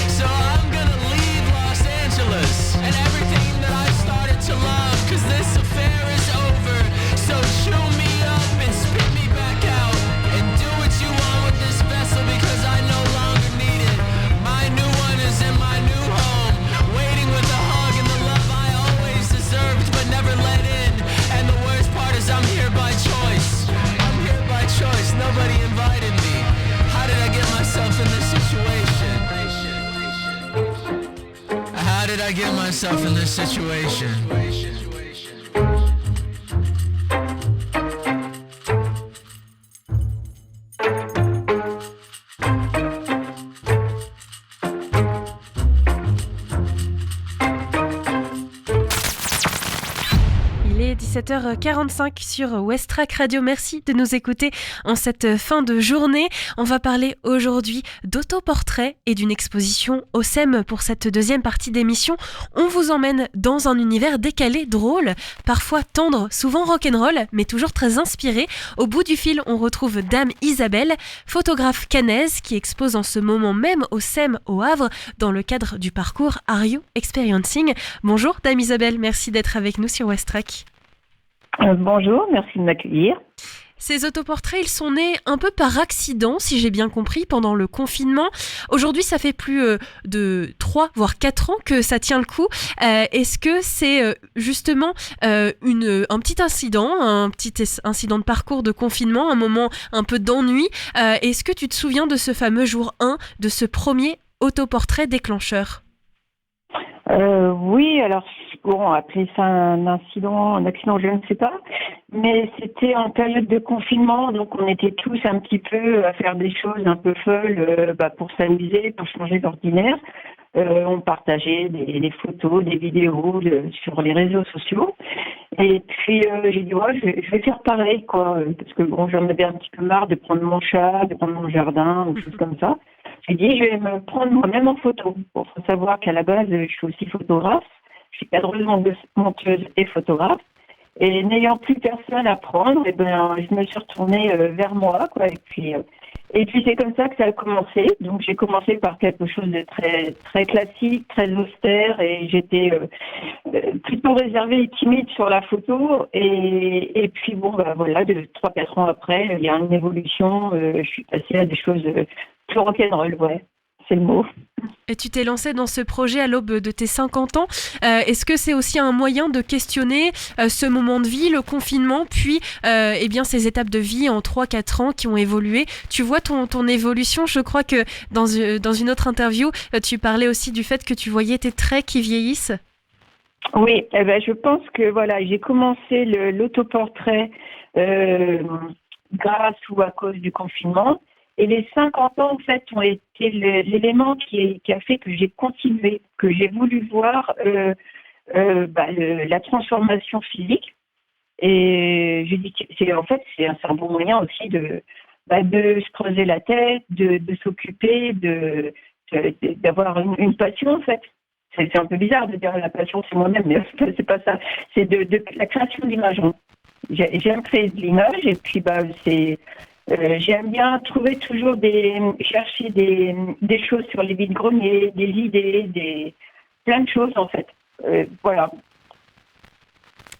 So I'm gonna leave Los Angeles and everything that I started to love, 'cause this affair is over. So chew me up and spit me back out, and do what you want with this vessel, because I no longer need it. My new one is in my new home, waiting with a hug and the love I always deserved but never let in. And the worst part is I'm here by choice. I'm here by choice, nobody invited me. How did I get myself in this situation? How did I get myself in this situation? Il est 17h45 sur Westrack Radio. Merci de nous écouter en cette fin de journée. On va parler aujourd'hui d'autoportrait et d'une exposition au SEM pour cette deuxième partie d'émission. On vous emmène dans un univers décalé, drôle, parfois tendre, souvent rock'n'roll, mais toujours très inspiré. Au bout du fil, on retrouve Dame Isabelle, photographe caennaise qui expose en ce moment même au SEM au Havre dans le cadre du parcours Are You Experiencing. Bonjour Dame Isabelle, merci d'être avec nous sur Westrack. Bonjour, merci de m'accueillir. Ces autoportraits, ils sont nés un peu par accident, si j'ai bien compris, pendant le confinement. Aujourd'hui, ça fait plus de 3 voire 4 ans que ça tient le coup. Est-ce que c'est justement un petit incident de parcours de confinement, un moment un peu d'ennui? Est-ce que tu te souviens de ce fameux jour 1, de ce premier autoportrait déclencheur? Oui, alors bon, appeler ça un accident, je ne sais pas, mais c'était en période de confinement, donc on était tous un petit peu à faire des choses un peu folles pour s'amuser, pour changer d'ordinaire. On partageait des photos, des vidéos sur les réseaux sociaux. Et puis j'ai dit je vais faire pareil, quoi, parce que bon, j'en avais un petit peu marre de prendre mon chat, de prendre mon jardin, ou choses comme ça. J'ai dit je vais me prendre moi-même en photo. Pour savoir qu'à la base je suis aussi photographe, je suis cadreuse, monteuse et photographe. Et n'ayant plus personne à prendre, je me suis retournée vers moi, quoi. Et puis c'est comme ça que ça a commencé. Donc j'ai commencé par quelque chose de très très classique, très austère, et j'étais plutôt réservée et timide sur la photo. Et puis bon, voilà, de 3-4 ans après, il y a une évolution. Je suis passée à des choses plus rock'n'roll, ouais, c'est le mot. Et tu t'es lancée dans ce projet à l'aube de tes 50 ans. Est-ce que c'est aussi un moyen de questionner ce moment de vie, le confinement, puis ces étapes de vie en 3-4 ans qui ont évolué? Tu vois ton évolution. Je crois que dans une autre interview, tu parlais aussi du fait que tu voyais tes traits qui vieillissent. Oui, je pense que voilà, j'ai commencé l'autoportrait grâce ou à cause du confinement. Et les 50 ans, en fait, ont été l'élément qui a fait que j'ai continué, que j'ai voulu voir la transformation physique. Et je dis que c'est un bon moyen aussi de se creuser la tête, de s'occuper, d'avoir une passion, en fait. C'est un peu bizarre de dire la passion, c'est moi-même, mais c'est pas ça. C'est de la création d'images. J'aime créer de l'image, et puis j'aime bien trouver toujours chercher des choses sur les vides-greniers, des idées, plein de choses en fait. Voilà.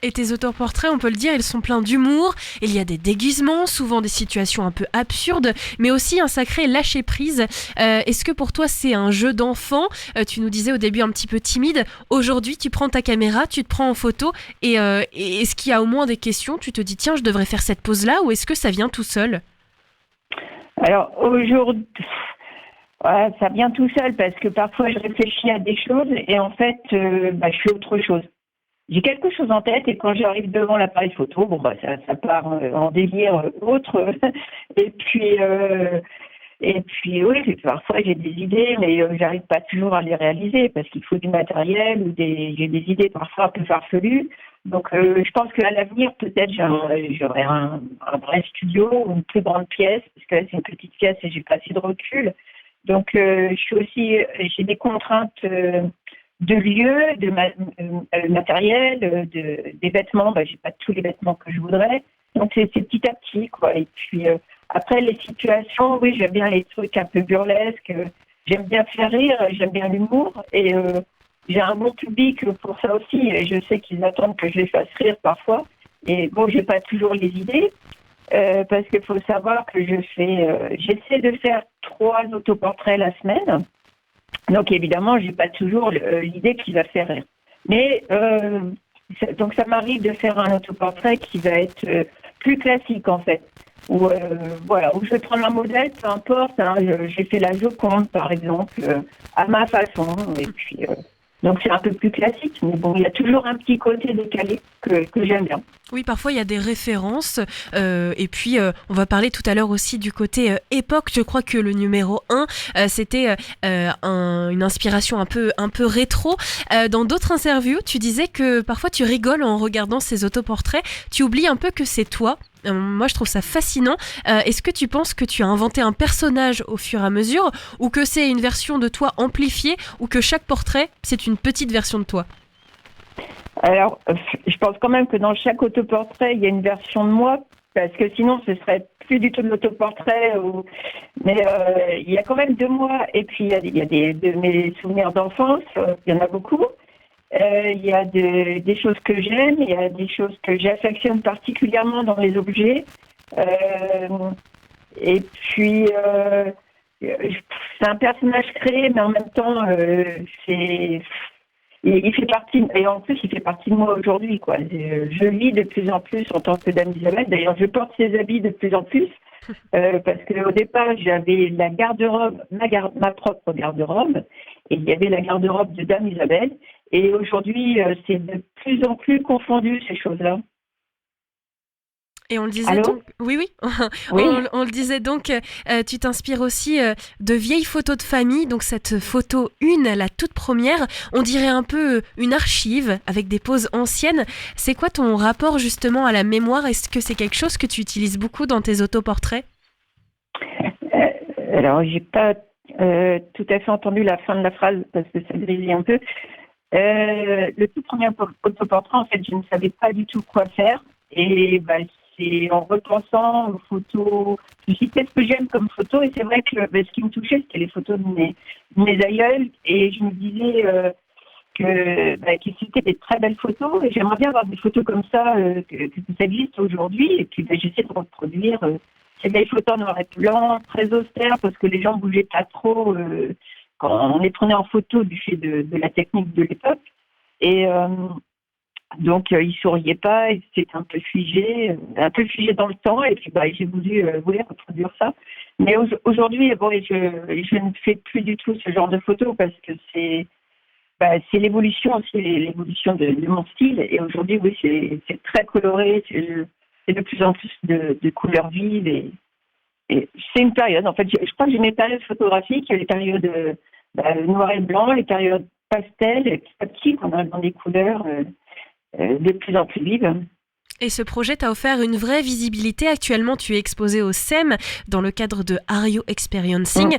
Et tes autoportraits, on peut le dire, ils sont pleins d'humour. Il y a des déguisements, souvent des situations un peu absurdes, mais aussi un sacré lâcher-prise. Est-ce que pour toi, c'est un jeu d'enfant? Tu nous disais au début un petit peu timide. Aujourd'hui, tu prends ta caméra, tu te prends en photo, et est-ce qu'il y a au moins des questions? Tu te dis, tiens, je devrais faire cette pose-là, ou est-ce que ça vient tout seul? Alors, aujourd'hui, ça vient tout seul, parce que parfois, je réfléchis à des choses, et en fait, je fais autre chose. J'ai quelque chose en tête, et quand j'arrive devant l'appareil photo, ça part en délire autre. Et puis, Et puis oui, parfois j'ai des idées, mais j'arrive pas toujours à les réaliser parce qu'il faut du matériel ou j'ai des idées parfois un peu farfelues. Donc je pense qu'à l'avenir, peut-être j'aurai un vrai studio ou une plus grande pièce, parce que là c'est une petite pièce et j'ai pas assez de recul. Donc j'ai des contraintes de lieu, de matériel, des vêtements. J'ai pas tous les vêtements que je voudrais. Donc c'est petit à petit, quoi. Et puis après les situations, oui, j'aime bien les trucs un peu burlesques. J'aime bien faire rire, j'aime bien l'humour et j'ai un bon public pour ça aussi. Et je sais qu'ils attendent que je les fasse rire parfois. Et bon, j'ai pas toujours les idées parce qu'il faut savoir que j'essaie de faire 3 autoportraits la semaine. Donc évidemment, j'ai pas toujours l'idée qui va faire rire. Mais donc ça m'arrive de faire un autoportrait qui va être plus classique en fait. Où je vais prendre un modèle, peu importe. J'ai fait la Joconde par exemple à ma façon. Et puis donc c'est un peu plus classique, mais bon, il y a toujours un petit côté décalé que j'aime bien. Oui, parfois il y a des références et puis on va parler tout à l'heure aussi du côté époque. Je crois que le numéro 1 c'était une inspiration un peu rétro. Dans d'autres interviews, tu disais que parfois tu rigoles en regardant ces autoportraits. Tu oublies un peu que c'est toi. Moi, je trouve ça fascinant. Est-ce que tu penses que tu as inventé un personnage au fur et à mesure ou que c'est une version de toi amplifiée ou que chaque portrait, c'est une petite version de toi ? Alors, je pense quand même que dans chaque autoportrait, il y a une version de moi, parce que sinon, ce serait plus du tout de l'autoportrait. Mais il y a quand même de moi, et puis il y a de mes souvenirs d'enfance, il y en a beaucoup. Il y a des choses que j'aime, il y a des choses que j'affectionne particulièrement dans les objets. Et puis, c'est un personnage créé, mais en même temps, il fait partie, et en plus, il fait partie de moi aujourd'hui, quoi. Je lis de plus en plus en tant que Dame Isabelle. D'ailleurs, je porte ses habits de plus en plus, parce qu'au départ, j'avais la garde-robe, ma propre garde-robe, et il y avait la garde-robe de Dame Isabelle. Et aujourd'hui, c'est de plus en plus confondu, ces choses-là. Et on le disait donc, oui. On le disait donc, tu t'inspires aussi de vieilles photos de famille. Donc cette photo 1, la toute première, on dirait un peu une archive avec des poses anciennes. C'est quoi ton rapport justement à la mémoire ? Est-ce que c'est quelque chose que tu utilises beaucoup dans tes autoportraits ? Alors, j'ai pas tout à fait entendu la fin de la phrase parce que ça grésille un peu. Le tout premier autoportrait, en fait, je ne savais pas du tout quoi faire. Et c'est en repensant aux photos, je me suis dit qu'est-ce que j'aime comme photo. Et c'est vrai que ce qui me touchait, c'était les photos de mes aïeuls. Et je me disais que c'était des très belles photos. Et j'aimerais bien avoir des photos comme ça, que ça existe aujourd'hui. Et puis j'essaie de reproduire ces belles photos en noir et blanc, très austères, parce que les gens bougeaient pas trop quand on les prenait en photo du fait de la technique de l'époque. Et donc, ils souriaient pas, c'était un peu figé dans le temps. Et puis, j'ai voulu reproduire ça. Mais aujourd'hui, je ne fais plus du tout ce genre de photos parce que c'est l'évolution aussi, l'évolution de mon style. Et aujourd'hui, oui, c'est très coloré, c'est de plus en plus de couleurs vives. Et c'est une période. En fait, je crois que j'ai mes périodes photographiques, les périodes noir et blanc, les périodes pastel, et petit à petit, on arrive dans des couleurs de plus en plus vives. Et ce projet t'a offert une vraie visibilité. Actuellement, tu es exposé au SEM dans le cadre de Are You Experiencing.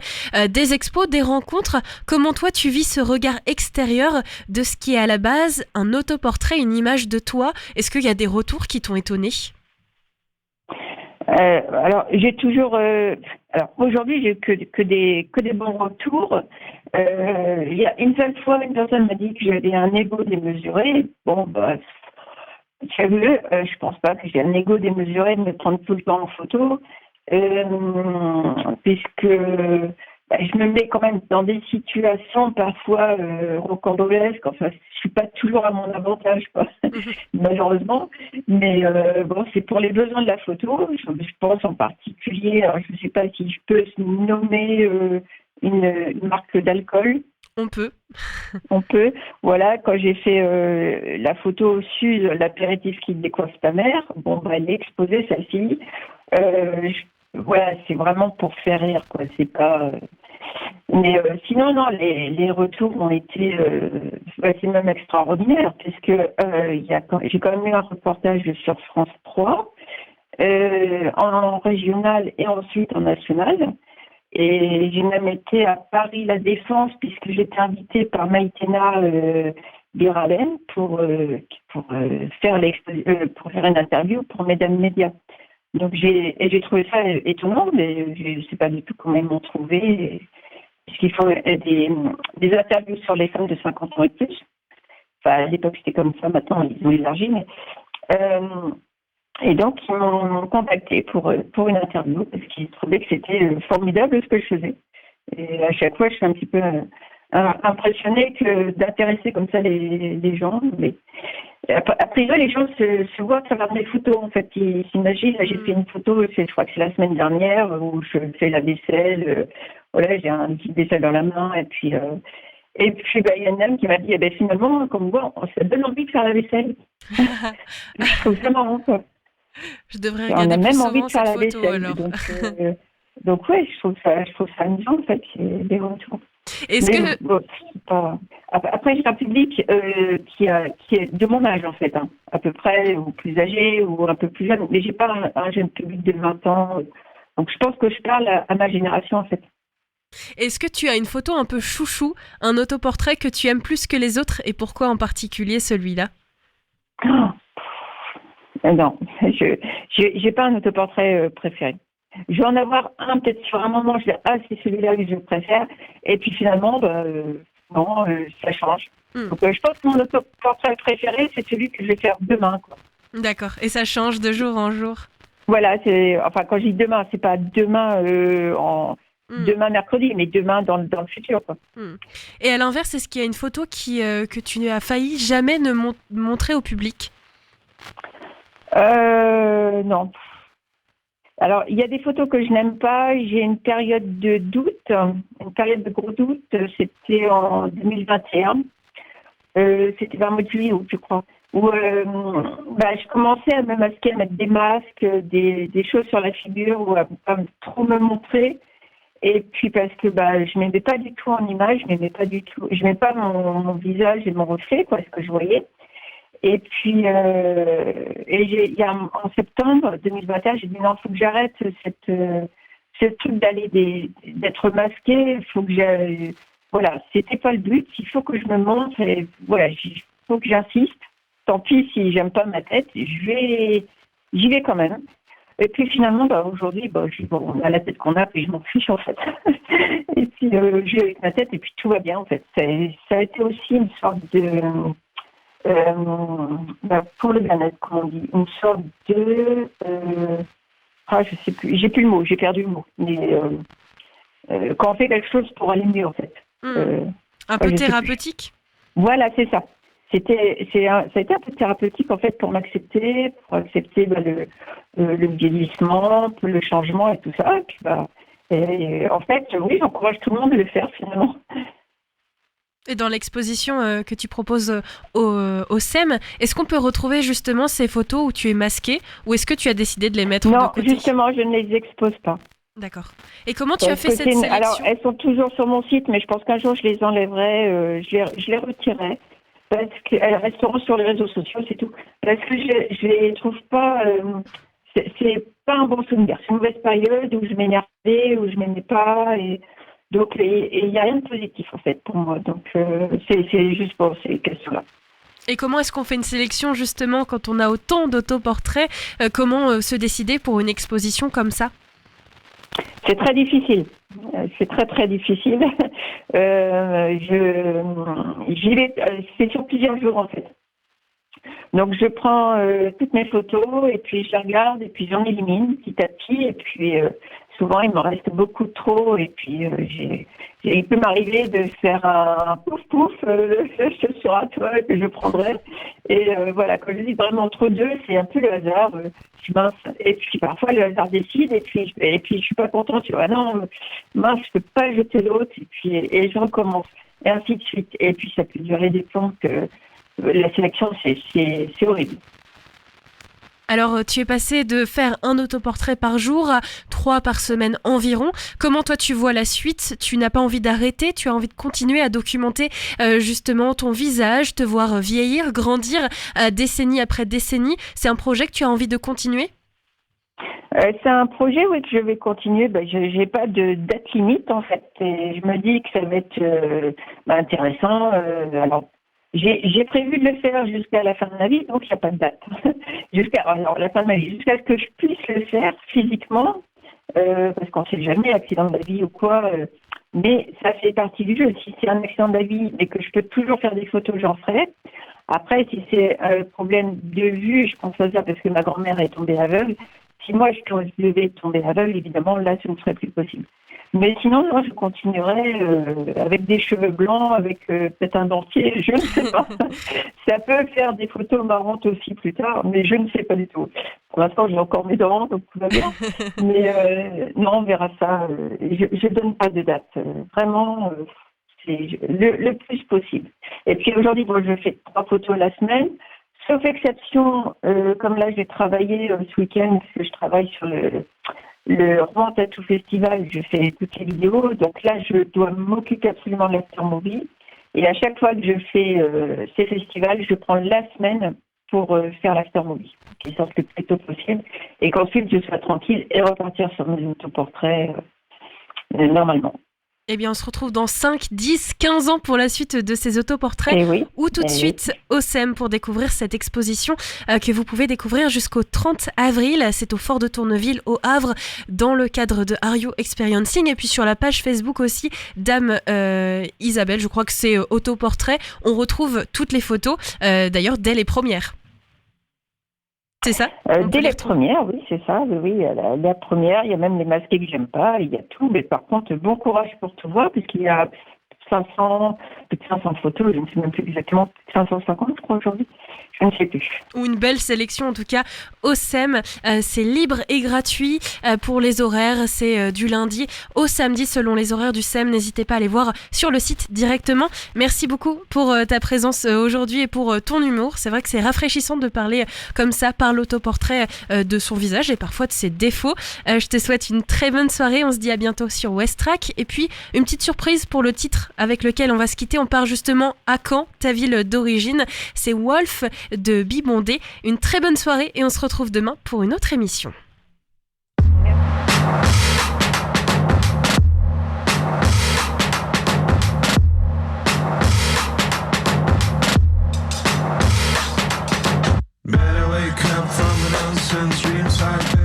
Des expos, des rencontres. Comment toi, tu vis ce regard extérieur de ce qui est à la base un autoportrait, une image de toi ? Est-ce qu'il y a des retours qui t'ont étonné ? Alors, j'ai toujours... alors, aujourd'hui, j'ai que des bons retours. Il y a une seule fois, une personne m'a dit que j'avais un ego démesuré. Bon, savez-le, je pense pas que j'ai un ego démesuré de me prendre tout le temps en photo, puisque je me mets quand même dans des situations parfois rocambolesques. Enfin, je suis pas toujours à mon avantage, quoi, malheureusement. Mais c'est pour les besoins de la photo. Je pense en particulier, alors je ne sais pas si je peux nommer une marque d'alcool. On peut. On peut. Voilà, quand j'ai fait la photo au sud, l'apéritif qui décoiffe ta mère, elle est exposée, celle-ci. ouais, c'est vraiment pour faire rire, quoi. C'est pas. Mais sinon, non, les retours ont été, c'est même extraordinaire, puisque j'ai quand même eu un reportage sur France 3, en régional et ensuite en national. Et j'ai même été à Paris La Défense, puisque j'étais invitée par Maïtena Biralen pour faire une interview pour Mesdames Médias. Donc j'ai trouvé ça étonnant, mais je ne sais pas du tout comment ils m'ont trouvé. Puisqu'il faut des interviews sur les femmes de 50 ans et plus. Enfin, à l'époque, c'était comme ça. Maintenant, ils ont élargi. Mais, et donc, ils m'ont contacté pour une interview parce qu'ils trouvaient que c'était formidable ce que je faisais. Et à chaque fois, je suis un petit peu impressionnée d'intéresser comme ça les gens. Mais après, les gens se voient à travers mes photos. En fait, ils s'imaginent. Là, j'ai fait une photo, je crois que c'est la semaine dernière, où je fais la vaisselle. Voilà, j'ai un petit vaisselle dans la main. Et puis, il y a une dame qui m'a dit, finalement, comme moi, ça donne envie de faire la vaisselle. Je trouve ça marrant, quoi. Je devrais On regarder a plus même envie souvent de faire cette la photo vaisselle. alors. Donc ouais, je trouve ça amusant, en fait, les retours. Est-ce Mais que bon, c'est pas... Après, j'ai un public qui est de mon âge, en fait, hein, à peu près, ou plus âgé, ou un peu plus jeune. Mais j'ai pas un jeune public de 20 ans. Donc je pense que je parle à ma génération, en fait. est-ce que tu as une photo un peu chouchou, un autoportrait que tu aimes plus que les autres et pourquoi en particulier celui-là? Non, j'ai pas un autoportrait préféré. Je vais en avoir un peut-être sur un moment, je vais c'est celui-là que je préfère. Et puis finalement, non, ça change. Donc je pense que mon autoportrait préféré, c'est celui que je vais faire demain, quoi. D'accord, et ça change de jour en jour? Voilà, quand je dis demain, c'est pas demain demain mercredi, mais demain dans le futur, quoi. Et à l'inverse, est-ce qu'il y a une photo que tu n'as failli jamais ne montrer au public? Non. Alors, il y a des photos que je n'aime pas. J'ai une période de doute, une période de gros doute. C'était en 2021. C'était vers mois de juillet, je crois. Où je commençais à me masquer, à mettre des masques, des choses sur la figure, ou à pas trop me montrer. Et puis parce que je m'aimais pas du tout en image, je m'aimais pas mon visage et mon reflet, quoi, ce que je voyais. Et puis, en septembre 2021, j'ai dit non, il faut que j'arrête ce truc d'être masqué. Il faut que voilà, c'était pas le but. Il faut que je me montre. Et voilà, il faut que j'insiste. Tant pis si j'aime pas ma tête, j'y vais quand même. Et puis finalement, aujourd'hui, on a la tête qu'on a, puis je m'en fiche en fait. Et puis je vais avec ma tête, et puis tout va bien en fait. Ça a été aussi une sorte de pour le bien-être, comme on dit, une sorte de... je sais plus, j'ai plus le mot, j'ai perdu le mot. Mais quand on fait quelque chose pour aller mieux, en fait. Un peu thérapeutique? Voilà, c'est ça. Ça a été un peu thérapeutique, en fait, pour m'accepter, pour accepter le vieillissement, le changement et tout ça. Et puis, en fait, oui, j'encourage tout le monde à le faire, finalement. Et dans l'exposition que tu proposes au SEM, est-ce qu'on peut retrouver justement ces photos où tu es masquée, ou est-ce que tu as décidé de les mettre de côté? Non, justement, je ne les expose pas. D'accord. Et comment tu as fait cette sélection? Alors, elles sont toujours sur mon site, mais je pense qu'un jour je les enlèverai, je les retirerai, parce qu'elles resteront sur les réseaux sociaux, c'est tout. Parce que je les trouve pas... c'est pas un bon souvenir. C'est une mauvaise période où je m'énervais, où je m'aimais pas, et... Donc, il n'y a rien de positif, en fait, pour moi. Donc, c'est juste pour ces questions-là. Et comment est-ce qu'on fait une sélection, justement, quand on a autant d'autoportraits? Comment se décider pour une exposition comme ça? C'est très difficile. C'est très, très difficile. J'y vais, c'est sur plusieurs jours, en fait. Donc, je prends toutes mes photos, et puis je les regarde, et puis j'en élimine petit à petit, et puis... souvent, il m'en reste beaucoup trop, et puis il peut m'arriver de faire un pouf sur un toit que je prendrai. Et voilà, quand je dis vraiment trop d'eux, c'est un peu le hasard. Je mince. Et puis parfois, le hasard décide, et puis je suis pas contente. Tu vois, non, mince, je peux pas jeter l'autre, et je recommence, et ainsi de suite. Et puis ça peut durer des temps que la sélection, c'est horrible. Alors, tu es passé de faire un autoportrait par jour à 3 par semaine environ. Comment toi tu vois la suite ? Tu n'as pas envie d'arrêter, tu as envie de continuer à documenter justement ton visage, te voir vieillir, grandir décennie après décennie. C'est un projet que tu as envie de continuer ? C'est un projet, oui, que je vais continuer. Je n'ai pas de date limite, en fait. Et je me dis que ça va être intéressant. Alors, j'ai prévu de le faire jusqu'à la fin de ma vie, donc il n'y a pas de date. Jusqu'à la fin de ma vie, jusqu'à ce que je puisse le faire physiquement, parce qu'on ne sait jamais, accident de la vie ou quoi. Mais ça fait partie du jeu. Si c'est un accident de la vie et que je peux toujours faire des photos, j'en ferai. Après, si c'est un problème de vue, je pense à ça parce que ma grand-mère est tombée aveugle. Si moi je devais tomber aveugle, évidemment, là, ce ne serait plus possible. Mais sinon, moi, je continuerai avec des cheveux blancs, avec peut-être un dentier, je ne sais pas. Ça peut faire des photos marrantes aussi plus tard, mais je ne sais pas du tout. Pour l'instant, j'ai encore mes dents, donc tout va bien. Mais non, on verra ça. Je ne donne pas de date. Vraiment, c'est le plus possible. Et puis aujourd'hui, moi, je fais 3 photos la semaine. Sauf exception, comme là, j'ai travaillé ce week-end, parce que je travaille sur le Rouen Tattoo Festival, je fais toutes les vidéos, donc là, je dois m'occuper absolument de l'aftermovie. Et à chaque fois que je fais ces festivals, je prends la semaine pour faire l'aftermovie, qui sorte le plus tôt possible, et qu'ensuite, je sois tranquille et repartir sur mes autoportraits normalement. Eh bien, on se retrouve dans 5, 10, 15 ans pour la suite de ces autoportraits. Oui, ou tout de suite au SEM pour découvrir cette exposition que vous pouvez découvrir jusqu'au 30 avril. C'est au Fort de Tourneville, au Havre, dans le cadre de Are You Experiencing. Et puis sur la page Facebook aussi, Dame Isabelle, je crois que c'est autoportrait. On retrouve toutes les photos, d'ailleurs, dès les premières. C'est ça dès les premières, oui, c'est ça. Oui, la première, il y a même les masqués que j'aime pas, il y a tout. Mais par contre, bon courage pour tout voir, puisqu'il y a plus de 500 photos, je ne sais même plus exactement, 550 je crois aujourd'hui, je ne sais plus. Ou une belle sélection en tout cas au SEM, c'est libre et gratuit pour les horaires, c'est du lundi au samedi selon les horaires du SEM, n'hésitez pas à aller voir sur le site directement. Merci beaucoup pour ta présence aujourd'hui et pour ton humour, c'est vrai que c'est rafraîchissant de parler comme ça par l'autoportrait de son visage et parfois de ses défauts. Je te souhaite une très bonne soirée, on se dit à bientôt sur Westrack et puis une petite surprise pour le titre avec lequel on va se quitter, on part justement à Caen, ta ville d'origine, c'est Wolf de Bibondé. Une très bonne soirée et on se retrouve demain pour une autre émission. Better wake up from the nonsense dreams I